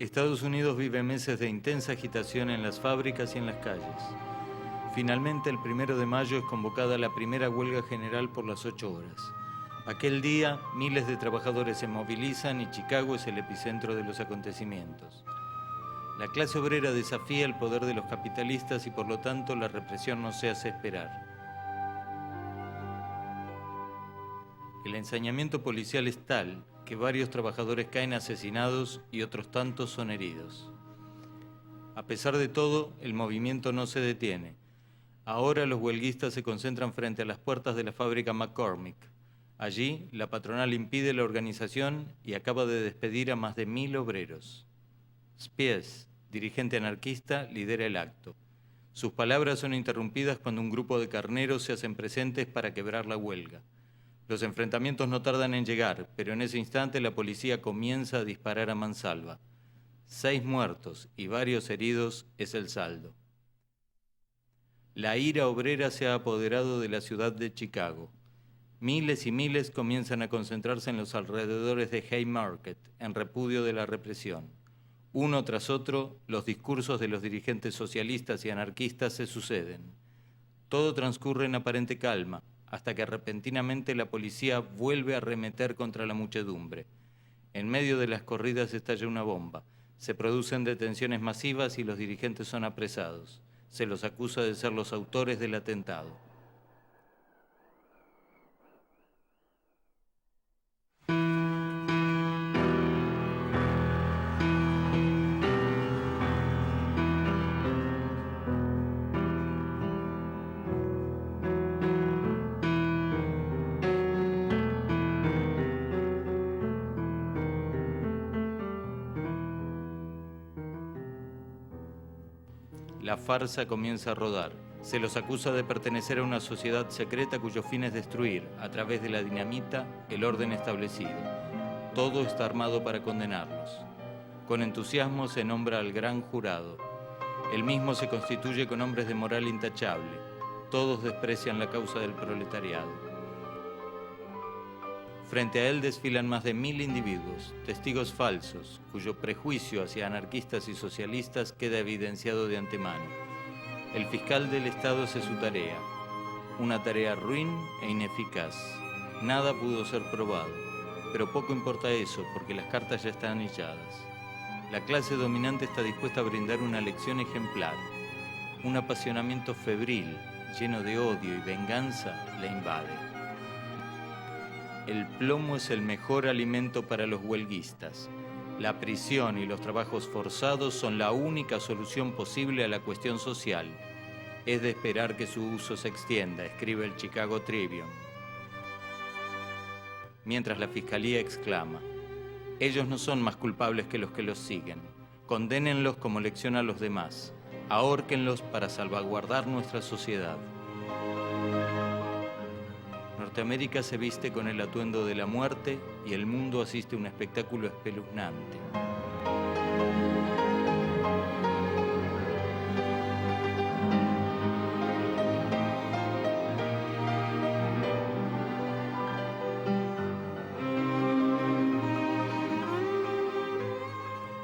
Estados Unidos vive meses de intensa agitación en las fábricas y en las calles. Finalmente, el 1 de mayo es convocada la primera huelga general por las 8 horas. Aquel día, miles de trabajadores se movilizan y Chicago es el epicentro de los acontecimientos. La clase obrera desafía el poder de los capitalistas y por lo tanto la represión no se hace esperar. El ensañamiento policial es tal que varios trabajadores caen asesinados y otros tantos son heridos. A pesar de todo, el movimiento no se detiene. Ahora los huelguistas se concentran frente a las puertas de la fábrica McCormick. Allí, la patronal impide la organización y acaba de despedir a más de 1000 obreros. Spies, dirigente anarquista, lidera el acto. Sus palabras son interrumpidas cuando un grupo de carneros se hacen presentes para quebrar la huelga. Los enfrentamientos no tardan en llegar, pero en ese instante la policía comienza a disparar a mansalva. 6 muertos y varios heridos es el saldo. La ira obrera se ha apoderado de la ciudad de Chicago. Miles y miles comienzan a concentrarse en los alrededores de Haymarket, en repudio de la represión. Uno tras otro, los discursos de los dirigentes socialistas y anarquistas se suceden. Todo transcurre en aparente calma, hasta que repentinamente la policía vuelve a arremeter contra la muchedumbre. En medio de las corridas estalla una bomba. Se producen detenciones masivas y los dirigentes son apresados. Se los acusa de ser los autores del atentado. La farsa comienza a rodar. Se los acusa de pertenecer a una sociedad secreta cuyo fin es destruir, a través de la dinamita, el orden establecido. Todo está armado para condenarlos. Con entusiasmo se nombra al gran jurado. El mismo se constituye con hombres de moral intachable. Todos desprecian la causa del proletariado. Frente a él desfilan más de 1000 individuos, testigos falsos, cuyo prejuicio hacia anarquistas y socialistas queda evidenciado de antemano. El fiscal del Estado hace su tarea, una tarea ruin e ineficaz. Nada pudo ser probado, pero poco importa eso, porque las cartas ya están echadas. La clase dominante está dispuesta a brindar una lección ejemplar. Un apasionamiento febril, lleno de odio y venganza, la invade. El plomo es el mejor alimento para los huelguistas. La prisión y los trabajos forzados son la única solución posible a la cuestión social. Es de esperar que su uso se extienda, escribe el Chicago Tribune. Mientras la fiscalía exclama: ellos no son más culpables que los que los siguen. Condénenlos como lección a los demás. Ahórquenlos para salvaguardar nuestra sociedad. Norteamérica se viste con el atuendo de la muerte y el mundo asiste a un espectáculo espeluznante.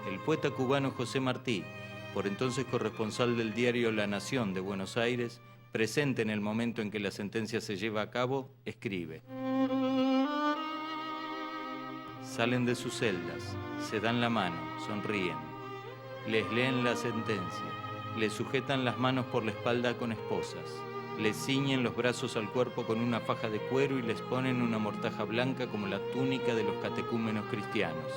El poeta cubano José Martí, por entonces corresponsal del diario La Nación de Buenos Aires, presente en el momento en que la sentencia se lleva a cabo, escribe: salen de sus celdas, se dan la mano, sonríen, les leen la sentencia, les sujetan las manos por la espalda con esposas, les ciñen los brazos al cuerpo con una faja de cuero y les ponen una mortaja blanca como la túnica de los catecúmenos cristianos.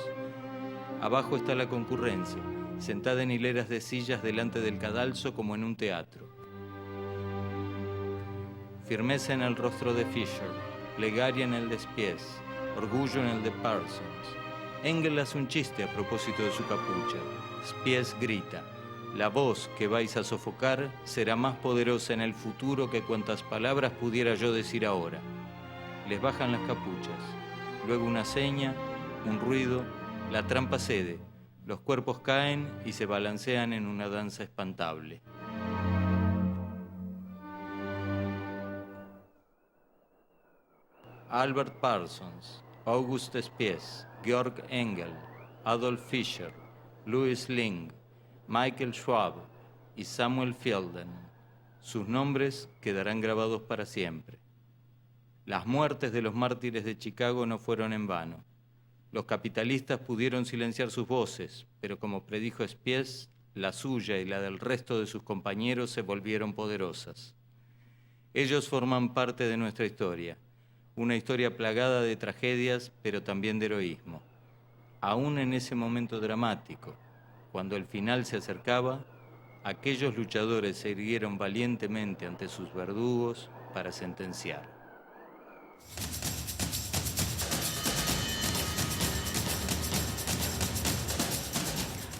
Abajo está la concurrencia, sentada en hileras de sillas delante del cadalso como en un teatro. Firmeza en el rostro de Fisher, plegaria en el de Spies, orgullo en el de Parsons. Engel hace un chiste a propósito de su capucha. Spies grita: la voz que vais a sofocar será más poderosa en el futuro que cuantas palabras pudiera yo decir ahora. Les bajan las capuchas, luego una seña, un ruido, la trampa cede, los cuerpos caen y se balancean en una danza espantable. Albert Parsons, August Spies, Georg Engel, Adolf Fischer, Louis Ling, Michael Schwab y Samuel Fielden. Sus nombres quedarán grabados para siempre. Las muertes de los mártires de Chicago no fueron en vano. Los capitalistas pudieron silenciar sus voces, pero como predijo Spies, la suya y la del resto de sus compañeros se volvieron poderosas. Ellos forman parte de nuestra historia, una historia plagada de tragedias, pero también de heroísmo. Aún en ese momento dramático, cuando el final se acercaba, aquellos luchadores se irguieron valientemente ante sus verdugos para sentenciar.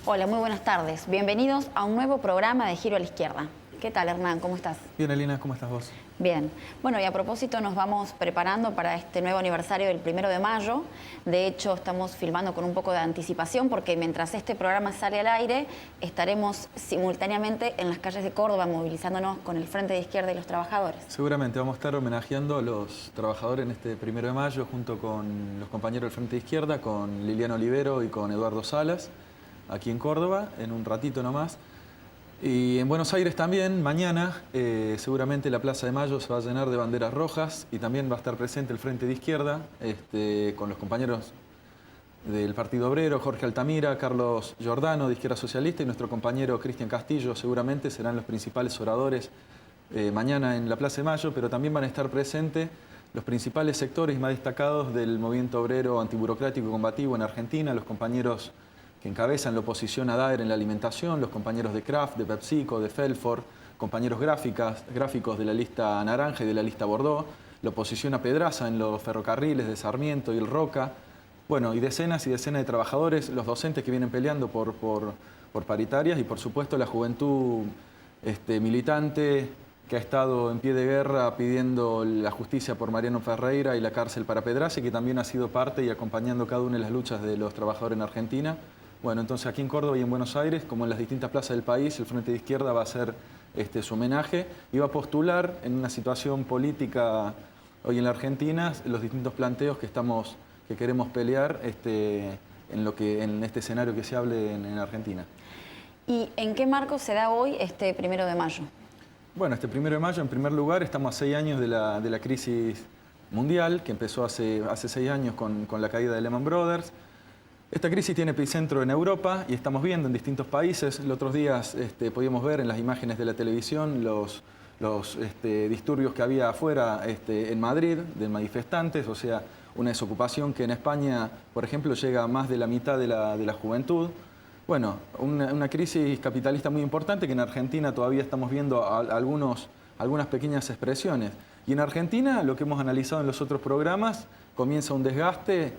Hola, muy buenas tardes. Bienvenidos a un nuevo programa de Giro a la Izquierda. ¿Qué tal, Hernán? ¿Cómo estás? Bien, Elina, ¿cómo estás vos? Bien. Bueno, y a propósito nos vamos preparando para este nuevo aniversario del 1 de mayo. De hecho, estamos filmando con un poco de anticipación porque mientras este programa sale al aire, estaremos simultáneamente en las calles de Córdoba movilizándonos con el Frente de Izquierda y los trabajadores. Seguramente vamos a estar homenajeando a los trabajadores en este 1 de mayo junto con los compañeros del Frente de Izquierda, con Liliana Olivero y con Eduardo Salas, aquí en Córdoba, en un ratito nomás. Y en Buenos Aires también, mañana, seguramente la Plaza de Mayo se va a llenar de banderas rojas y también va a estar presente el Frente de Izquierda con los compañeros del Partido Obrero, Jorge Altamira, Carlos Giordano de Izquierda Socialista y nuestro compañero Cristian Castillo seguramente serán los principales oradores mañana en la Plaza de Mayo, pero también van a estar presentes los principales sectores más destacados del movimiento obrero antiburocrático y combativo en Argentina, los compañeros que encabezan la oposición a Daer en la alimentación, los compañeros de Kraft, de PepsiCo, de Felfor, compañeros gráficos de la lista naranja y de la lista Bordeaux, la oposición a Pedraza en los ferrocarriles de Sarmiento y el Roca, bueno, y decenas de trabajadores, los docentes que vienen peleando por paritarias y por supuesto la juventud militante que ha estado en pie de guerra pidiendo la justicia por Mariano Ferreira y la cárcel para Pedraza y que también ha sido parte y acompañando cada una de las luchas de los trabajadores en Argentina. Bueno, entonces aquí en Córdoba y en Buenos Aires, como en las distintas plazas del país, el Frente de Izquierda va a hacer su homenaje y va a postular en una situación política hoy en la Argentina los distintos planteos que queremos pelear en este escenario que se hable en Argentina. ¿Y en qué marco se da hoy este 1 de mayo? Bueno, este 1 de mayo, en primer lugar, estamos a 6 años de la crisis mundial, que empezó hace 6 años con la caída de Lehman Brothers. Esta crisis tiene epicentro en Europa y estamos viendo en distintos países. Los otros días podíamos ver en las imágenes de la televisión los disturbios que había afuera en Madrid de manifestantes, o sea, una desocupación que en España, por ejemplo, llega a más de la mitad de la juventud. Bueno, una crisis capitalista muy importante que en Argentina todavía estamos viendo algunas pequeñas expresiones. Y en Argentina, lo que hemos analizado en los otros programas, comienza un desgaste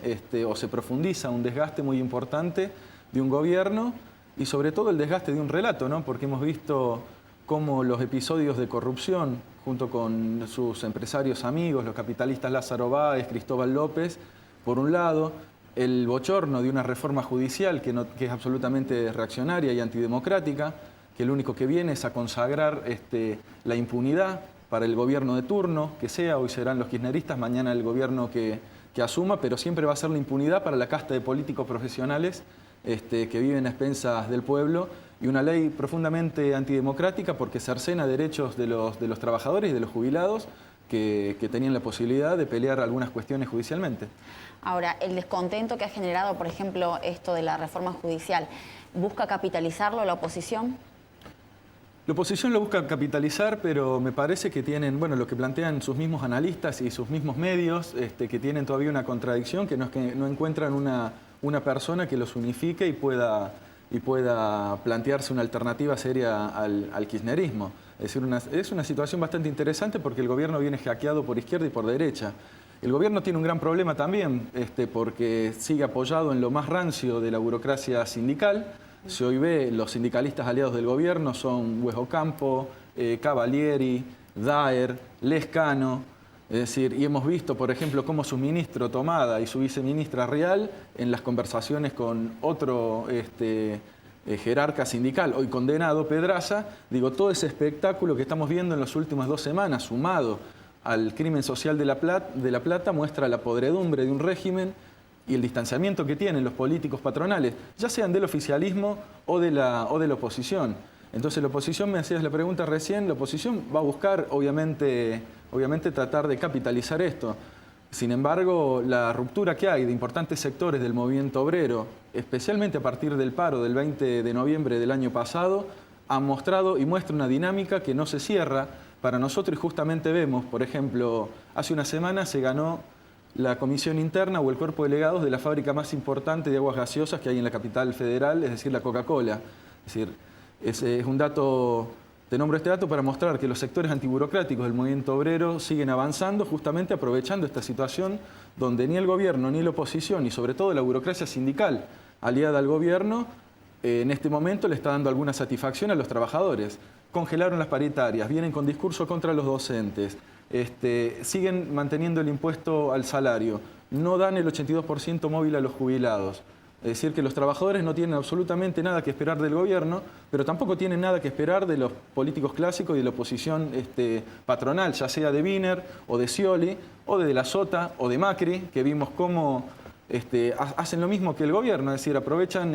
o se profundiza un desgaste muy importante de un gobierno y sobre todo el desgaste de un relato, ¿no? Porque hemos visto cómo los episodios de corrupción, junto con sus empresarios amigos, los capitalistas Lázaro Báez, Cristóbal López, por un lado, el bochorno de una reforma judicial que es absolutamente reaccionaria y antidemocrática, que lo único que viene es a consagrar la impunidad para el gobierno de turno, que sea, hoy serán los kirchneristas, mañana el gobierno que asuma, pero siempre va a ser la impunidad para la casta de políticos profesionales que viven a expensas del pueblo, y una ley profundamente antidemocrática porque cercena derechos de los trabajadores y de los jubilados que tenían la posibilidad de pelear algunas cuestiones judicialmente. Ahora, el descontento que ha generado, por ejemplo, esto de la reforma judicial, ¿busca capitalizarlo la oposición? La oposición lo busca capitalizar, pero me parece que tienen, bueno, lo que plantean sus mismos analistas y sus mismos medios, que tienen todavía una contradicción, que no encuentran una persona que los unifique y pueda plantearse una alternativa seria al kirchnerismo. Es decir, es una situación bastante interesante porque el gobierno viene hackeado por izquierda y por derecha. El gobierno tiene un gran problema también, porque sigue apoyado en lo más rancio de la burocracia sindical. Si hoy ve, los sindicalistas aliados del gobierno son Hueso Campo, Cavalieri, Daer, Lescano. Es decir, y hemos visto, por ejemplo, cómo su ministro Tomada y su viceministra Real, en las conversaciones con otro jerarca sindical, hoy condenado, Pedraza, todo ese espectáculo que estamos viendo en las últimas 2 semanas, sumado al crimen social de La Plata, muestra la podredumbre de un régimen y el distanciamiento que tienen los políticos patronales, ya sean del oficialismo o de la oposición. Entonces la oposición, me hacías la pregunta recién, la oposición va a buscar obviamente tratar de capitalizar esto. Sin embargo, la ruptura que hay de importantes sectores del movimiento obrero, especialmente a partir del paro del 20 de noviembre del año pasado, ha mostrado y muestra una dinámica que no se cierra para nosotros, y justamente vemos, por ejemplo, hace una semana se ganó la comisión interna o el cuerpo de delegados de la fábrica más importante de aguas gaseosas que hay en la capital federal, es decir, la Coca-Cola. Es decir, es un dato, te nombro este dato para mostrar que los sectores antiburocráticos del movimiento obrero siguen avanzando, justamente aprovechando esta situación donde ni el gobierno ni la oposición, y sobre todo la burocracia sindical aliada al gobierno, en este momento le está dando alguna satisfacción a los trabajadores. Congelaron las paritarias, vienen con discurso contra los docentes, siguen manteniendo el impuesto al salario, no dan el 82% móvil a los jubilados. Es decir, que los trabajadores no tienen absolutamente nada que esperar del gobierno, pero tampoco tienen nada que esperar de los políticos clásicos y de la oposición patronal, ya sea de Wiener o de Scioli o de la Sota o de Macri, que vimos cómo hacen lo mismo que el gobierno, es decir, aprovechan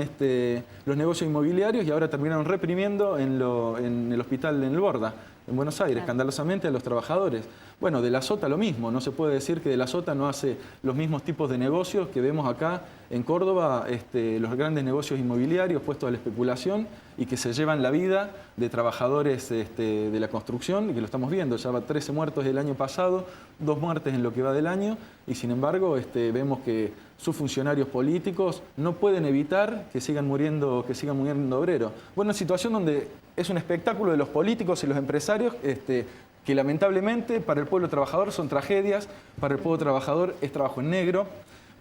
los negocios inmobiliarios y ahora terminaron reprimiendo en el hospital en El Borda, en Buenos Aires, escandalosamente a los trabajadores. Bueno, de la Sota lo mismo, no se puede decir que de la Sota no hace los mismos tipos de negocios que vemos acá en Córdoba, los grandes negocios inmobiliarios puestos a la especulación y que se llevan la vida de trabajadores de la construcción, y que lo estamos viendo, ya va 13 muertos el año pasado, 2 muertes en lo que va del año, y sin embargo vemos que sus funcionarios políticos no pueden evitar que sigan muriendo obreros. Bueno, una situación donde es un espectáculo de los políticos y los empresarios que lamentablemente para el pueblo trabajador son tragedias, para el pueblo trabajador es trabajo en negro,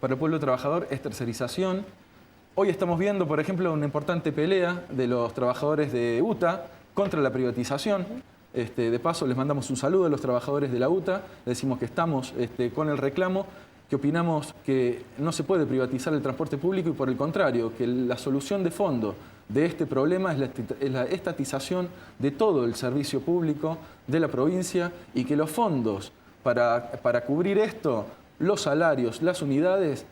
para el pueblo trabajador es tercerización. Hoy estamos viendo, por ejemplo, una importante pelea de los trabajadores de UTA contra la privatización. De paso, les mandamos un saludo a los trabajadores de la UTA, les decimos que estamos con el reclamo, que opinamos que no se puede privatizar el transporte público y por el contrario, que la solución de fondo de este problema es la estatización de todo el servicio público de la provincia, y que los fondos para cubrir esto, los salarios, las unidades,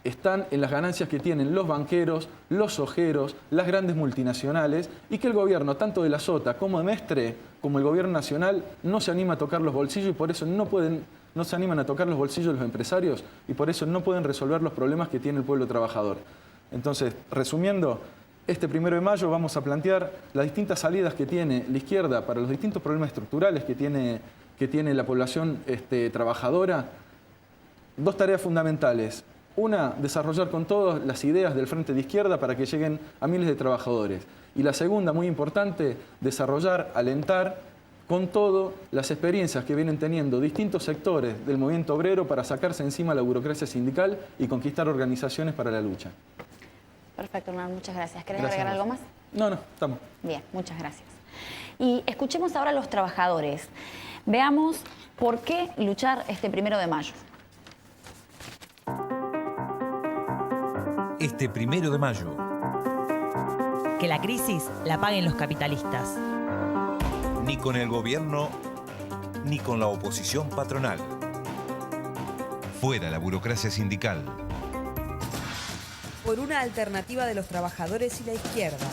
están en las ganancias que tienen los banqueros, los ojeros, las grandes multinacionales, y que el gobierno, tanto de la Sota como de Mestre, como el gobierno nacional, no se anima a tocar los bolsillos, y por eso no se animan a tocar los bolsillos los empresarios, y por eso no pueden resolver los problemas que tiene el pueblo trabajador. Entonces, resumiendo, este 1 de mayo vamos a plantear las distintas salidas que tiene la izquierda para los distintos problemas estructurales que tiene la población trabajadora. 2 tareas fundamentales. Una, desarrollar con todas las ideas del Frente de Izquierda para que lleguen a miles de trabajadores. Y la segunda, muy importante, desarrollar, alentar con todo las experiencias que vienen teniendo distintos sectores del movimiento obrero para sacarse encima la burocracia sindical y conquistar organizaciones para la lucha. Perfecto, Hernán, muchas gracias. ¿Querés agregar algo más? No, estamos. Bien, muchas gracias. Y escuchemos ahora a los trabajadores. Veamos por qué luchar este 1 de mayo. Este 1 de mayo. Que la crisis la paguen los capitalistas. Ni con el gobierno, ni con la oposición patronal. Fuera la burocracia sindical. Por una alternativa de los trabajadores y la izquierda.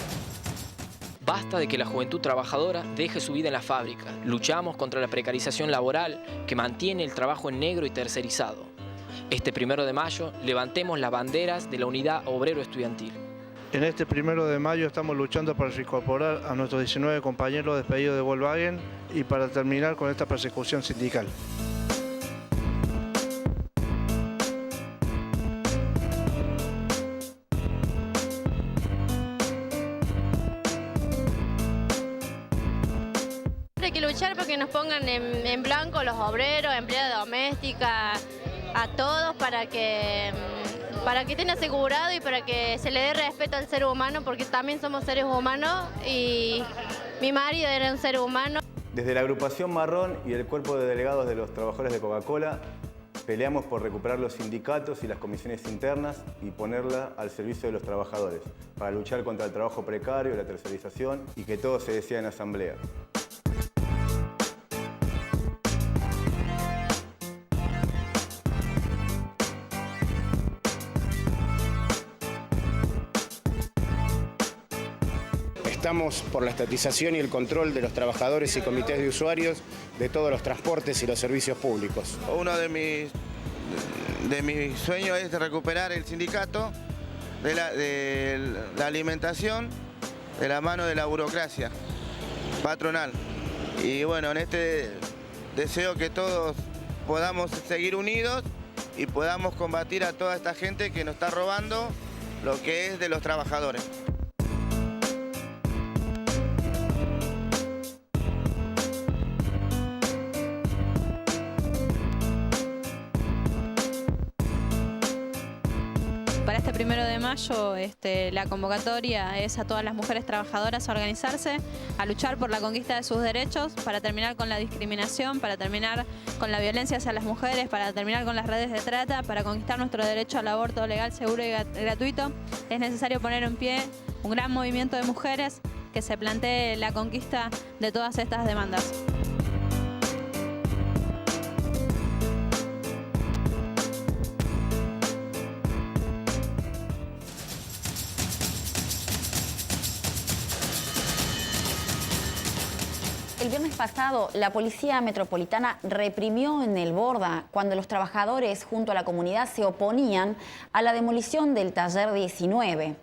Basta de que la juventud trabajadora deje su vida en la fábrica. Luchamos contra la precarización laboral que mantiene el trabajo en negro y tercerizado. Este 1 de mayo levantemos las banderas de la unidad obrero estudiantil. En este 1 de mayo estamos luchando para reincorporar a nuestros 19 compañeros despedidos de Volkswagen y para terminar con esta persecución sindical. Hay que luchar porque nos pongan en blanco los obreros, empleadas domésticas, a todos para que estén asegurados y para que se le dé respeto al ser humano, porque también somos seres humanos y mi marido era un ser humano. Desde la agrupación Marrón y el cuerpo de delegados de los trabajadores de Coca-Cola peleamos por recuperar los sindicatos y las comisiones internas y ponerla al servicio de los trabajadores para luchar contra el trabajo precario, la tercerización y que todo se decida en asamblea. Estamos por la estatización y el control de los trabajadores y comités de usuarios de todos los transportes y los servicios públicos. Uno de mis sueños es recuperar el sindicato de la alimentación de la mano de la burocracia patronal. Y bueno, en este deseo que todos podamos seguir unidos y podamos combatir a toda esta gente que nos está robando lo que es de los trabajadores. Para este 1 de mayo la convocatoria es a todas las mujeres trabajadoras a organizarse, a luchar por la conquista de sus derechos, para terminar con la discriminación, para terminar con la violencia hacia las mujeres, para terminar con las redes de trata, para conquistar nuestro derecho al aborto legal, seguro y gratuito. Es necesario poner en pie un gran movimiento de mujeres que se plantee la conquista de todas estas demandas. El viernes pasado, la Policía Metropolitana reprimió en el Borda cuando los trabajadores junto a la comunidad se oponían a la demolición del taller 19.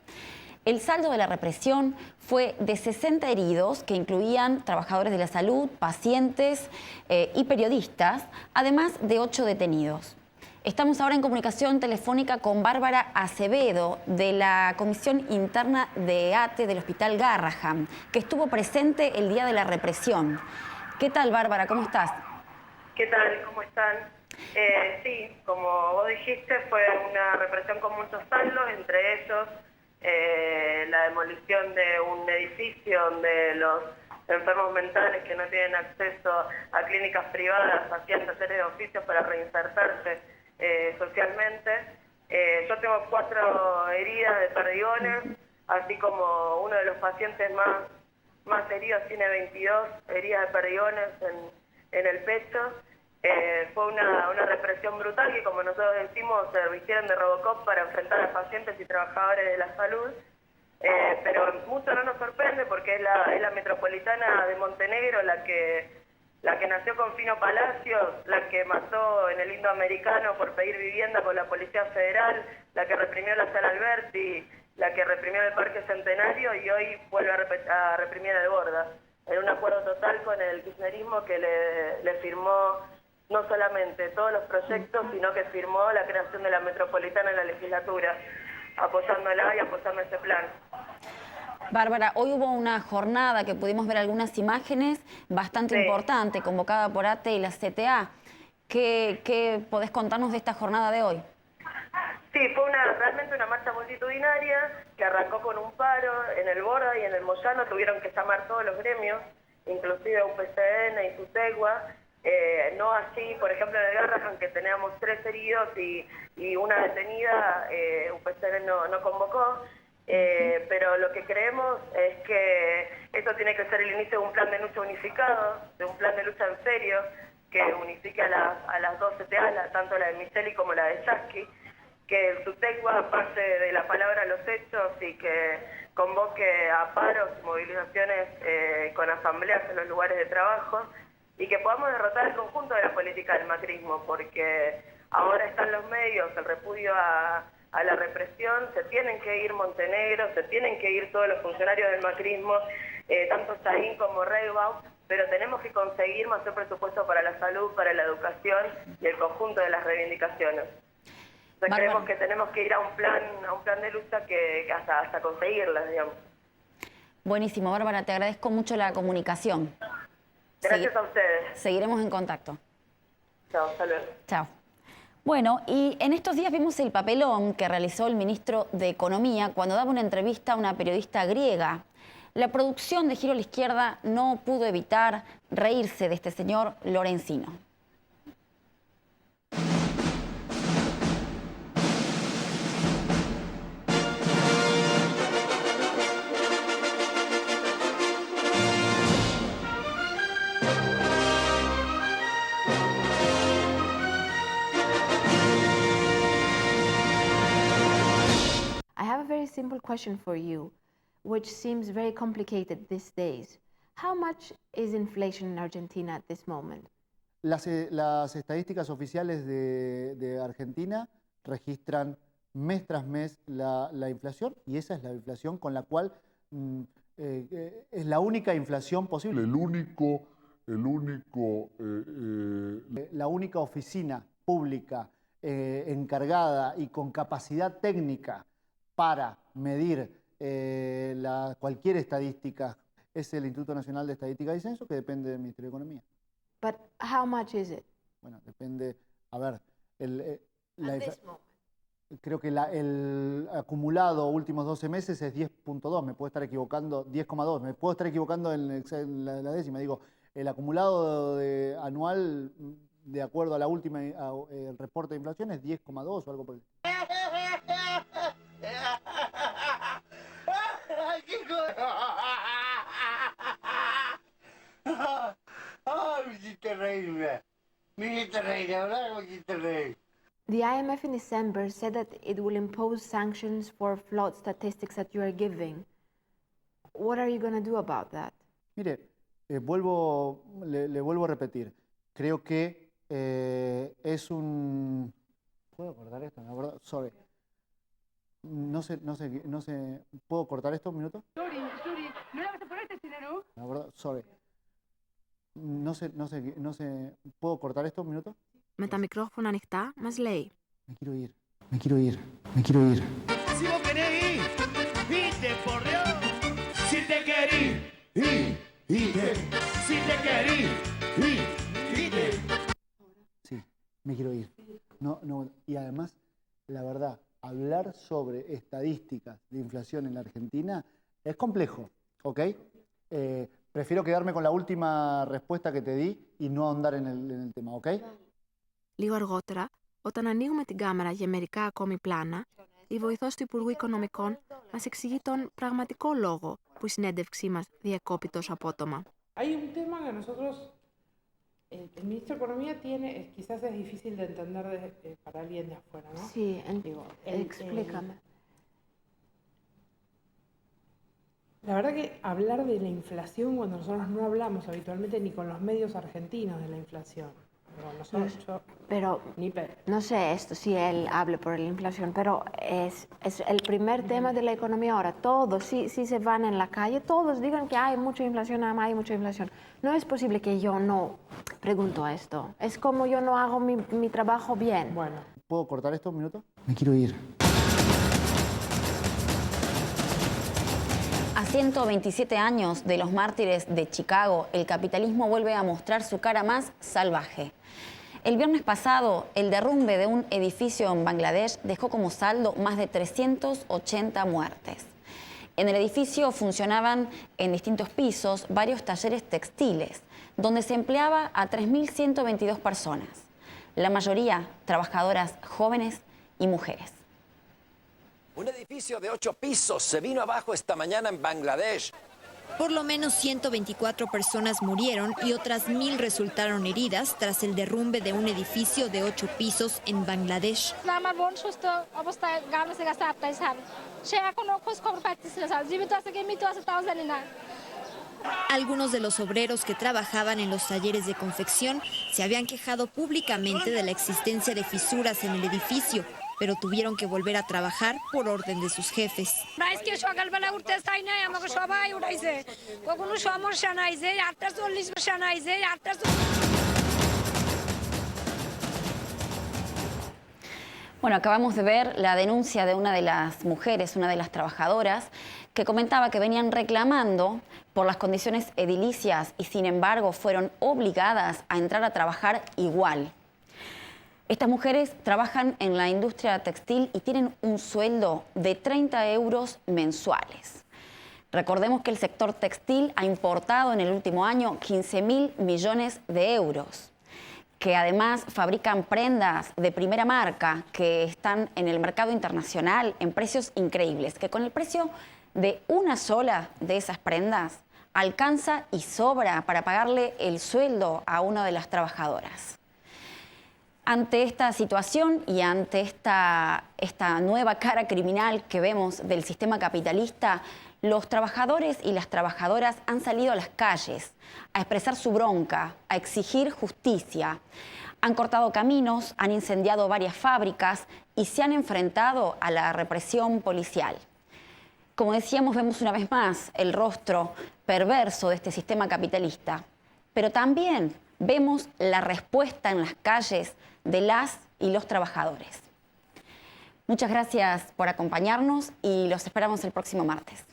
El saldo de la represión fue de 60 heridos, que incluían trabajadores de la salud, pacientes y periodistas, además de 8 detenidos. Estamos ahora en comunicación telefónica con Bárbara Acevedo, de la Comisión Interna de ATE del Hospital Garrahan, que estuvo presente el día de la represión. ¿Qué tal, Bárbara? ¿Cómo estás? ¿Qué tal? ¿Cómo están? Sí, como vos dijiste, fue una represión con muchos saldos, entre ellos la demolición de un edificio donde los enfermos mentales que no tienen acceso a clínicas privadas hacían talleres de oficios para reinsertarse socialmente. Yo tengo 4 heridas de perdigones, así como uno de los pacientes más heridos tiene 22 heridas de perdigones en el pecho. Fue una represión brutal que, como nosotros decimos, se vistieron de Robocop para enfrentar a pacientes y trabajadores de la salud. Pero mucho no nos sorprende porque es la metropolitana de Montenegro la que nació con Fino Palacios, la que mató en el Indoamericano por pedir vivienda con la Policía Federal, la que reprimió la Sala Alberti, la que reprimió el Parque Centenario y hoy vuelve a reprimir el Borda, en un acuerdo total con el kirchnerismo que le firmó no solamente todos los proyectos, sino que firmó la creación de la metropolitana en la legislatura, apoyándola y apoyando ese plan. Bárbara, hoy hubo una jornada que pudimos ver algunas imágenes bastante importante, convocada por ATE y la CTA. ¿Qué podés contarnos de esta jornada de hoy? Sí, fue realmente una marcha multitudinaria que arrancó con un paro en el Borda y en el Moyano. Tuvieron que llamar todos los gremios, inclusive UPCN y SUTEGUA. No así, por ejemplo, en el Garrahan, que teníamos 3 heridos y una detenida, UPCN no convocó. Pero lo que creemos es que esto tiene que ser el inicio de un plan de lucha unificado, de un plan de lucha en serio, que unifique a las dos CTA, tanto la de Micheli como la de Yasky, que el SUTEGUA pase de la palabra a los hechos y que convoque a paros y movilizaciones con asambleas en los lugares de trabajo y que podamos derrotar el conjunto de la política del macrismo, porque ahora están los medios, el repudio a la represión, se tienen que ir Montenegro, se tienen que ir todos los funcionarios del macrismo, tanto Saín como Reibau, pero tenemos que conseguir mayor presupuesto para la salud, para la educación y el conjunto de las reivindicaciones. Entonces creemos que tenemos que ir a un plan de lucha que hasta conseguirlas, digamos. Buenísimo, Bárbara, te agradezco mucho la comunicación. Gracias a ustedes. Seguiremos en contacto. Chao, hasta luego. Chao. Bueno, y en estos días vimos el papelón que realizó el ministro de Economía cuando daba una entrevista a una periodista griega. La producción de Giro a la Izquierda no pudo evitar reírse de este señor Lorenzino. I have a very simple question for you. which seems very complicated these days. How much is inflation in Argentina at this moment? Las estadísticas oficiales de Argentina registran mes tras mes la inflación, y esa es la inflación con la cual es la única inflación posible. La única oficina pública encargada y con capacidad técnica para medir cualquier estadística es el Instituto Nacional de Estadística y Censo, que depende del Ministerio de Economía. But how much is it? Bueno, depende, a ver, Creo que el acumulado últimos 12 meses es 10.2, me puedo estar equivocando, 10,2, me puedo estar equivocando en la décima. Digo, el acumulado anual, de acuerdo a la última el reporte de inflación, es 10,2 o algo por el estilo. The IMF in December said that it will impose sanctions for flawed statistics that you are giving. What are you going to do about that? Mire, le vuelvo a repetir. Creo que es un... ¿Puedo cortar esto? La verdad, sorry. No sé, ¿puedo cortar esto un minuto? Sorry, no la vas a poner este dinero. La verdad, sorry. No sé, ¿puedo cortar esto un minuto? Με τα μικρόφωνα ανοιχτά, μας λέει. Me quiero ir. Si vos querés ir, irte por Dios. Si te querés irte. Si te querés irte. Sí, me quiero ir. No, y además, la verdad, hablar sobre estadísticas de inflación en la Argentina es complejo, ¿ok? Prefiero quedarme con la última respuesta que te di y no ahondar en el tema, ¿ok? Λίγο αργότερα, όταν ανοίγουμε την κάμερα για μερικά ακόμη πλάνα, η βοηθός του Υπουργού Οικονομικών μας εξηγεί τον πραγματικό λόγο που η συνέντευξή μας διακόπη τόσο απότομα. Hay un tema que nosotros, el ministro de Economía tiene, quizás es difícil de entender para alguien de afuera, ¿no? Sí, explícame. La verdad que hablar de la inflación cuando nosotros no hablamos habitualmente ni con los medios argentinos de la inflación. Pero no sé esto si él hable por la inflación, pero es el primer tema de la economía ahora. Todos, si se van en la calle, todos digan que hay mucha inflación, hay mucha inflación. No es posible que yo no pregunto esto. Es como yo no hago mi trabajo bien. Bueno. ¿Puedo cortar esto un minuto? Me quiero ir. A 127 años de los mártires de Chicago, el capitalismo vuelve a mostrar su cara más salvaje. El viernes pasado, el derrumbe de un edificio en Bangladesh dejó como saldo más de 380 muertes. En el edificio funcionaban en distintos pisos varios talleres textiles, donde se empleaba a 3.122 personas, la mayoría trabajadoras jóvenes y mujeres. Un edificio de 8 pisos se vino abajo esta mañana en Bangladesh. Por lo menos 124 personas murieron y otras 1.000 resultaron heridas tras el derrumbe de un edificio de 8 pisos en Bangladesh. Algunos de los obreros que trabajaban en los talleres de confección se habían quejado públicamente de la existencia de fisuras en el edificio, pero tuvieron que volver a trabajar por orden de sus jefes. Bueno, acabamos de ver la denuncia de una de las mujeres, una de las trabajadoras, que comentaba que venían reclamando por las condiciones edilicias y sin embargo fueron obligadas a entrar a trabajar igual. Estas mujeres trabajan en la industria textil y tienen un sueldo de 30 euros mensuales. Recordemos que el sector textil ha importado en el último año 15.000 millones de euros, que además fabrican prendas de primera marca que están en el mercado internacional en precios increíbles, que con el precio de una sola de esas prendas alcanza y sobra para pagarle el sueldo a una de las trabajadoras. Ante esta situación y ante esta nueva cara criminal que vemos del sistema capitalista, los trabajadores y las trabajadoras han salido a las calles a expresar su bronca, a exigir justicia. Han cortado caminos, han incendiado varias fábricas y se han enfrentado a la represión policial. Como decíamos, vemos una vez más el rostro perverso de este sistema capitalista, pero también vemos la respuesta en las calles de las y los trabajadores. Muchas gracias por acompañarnos y los esperamos el próximo martes.